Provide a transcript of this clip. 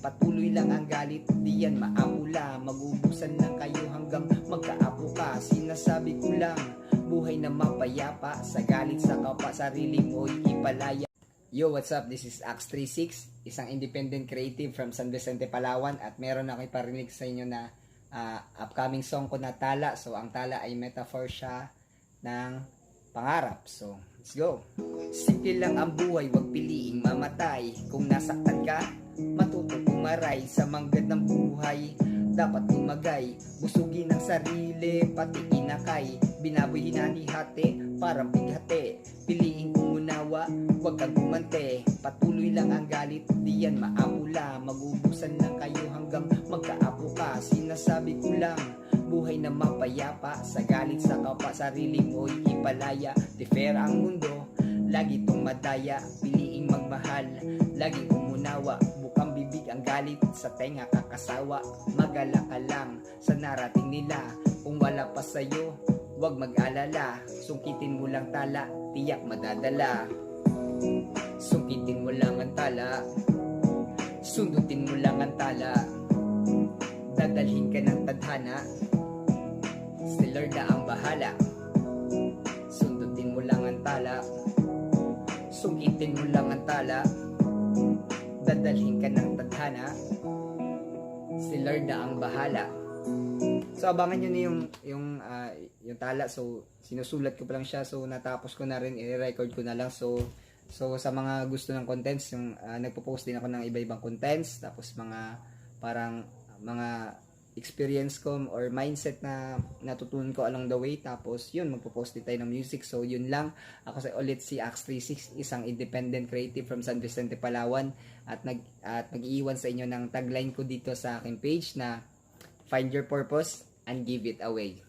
patuloy lang ang galit, di yan maamula. Magubusan lang kayo hanggang magkaapo ka. Sinasabi ko lang, buhay na mapayapa. Sa galit sa kapwa, sarili mo'y ipalaya. Yo, what's up? This is Axe36, isang independent creative from San Vicente, Palawan. At meron ako iparinig sa inyo na upcoming song ko na Tala. So, ang tala ay metaphor siya ng pangarap. So, let's go. Simple lang ang buhay, wag piliing mamatay. Kung nasaktan ka, matuto pumaray. Sa manggad ng buhay, dapat tumagay. Busugin ang sarili, pati inakay. Binaboy hinanihati, parang bighati. Piliing umunawa, wag kang gumante. Patuloy lang ang galit, di yan maamula. Magubusan lang kayo hanggang magkaapo ka. Sinasabi ko lang, buhay na mapayapa. Sa galit sa kapwa, sarili mo'y ipalaya. Di fair ang mundo, lagi tong madaya. Piliing magmahal, laging umunawa. Bukang bibig ang galit, sa tenga kakasawa. Magala ka lang sa narating nila. Kung wala pa sa'yo, wag mag-alala. Sungkitin mo lang tala, tiyak madadala. Sungkitin mo lang ang tala, sundutin mo lang ang tala. Dadalhin ka ng tadhana, si Lord na ang bahala. Sundutin mo lang ang tala, sungkitin mo lang ang tala. Dadalhin ka ng tadhana, si Lord na ang bahala. So abangan nyo na yung tala. So sinusulat ko pa lang siya. So natapos ko na rin, i-record ko na lang. So sa mga gusto ng contents, yung nagpo-post din ako ng iba-ibang contents. Tapos parang mga experience ko or mindset na natutunan ko along the way. Tapos yun, magpo-post din tayo ng music. So yun lang. Ako ulit si Axe36, isang independent creative from San Vicente, Palawan. At nag-iiwan sa inyo ng tagline ko dito sa aking page na Find your purpose and give it away.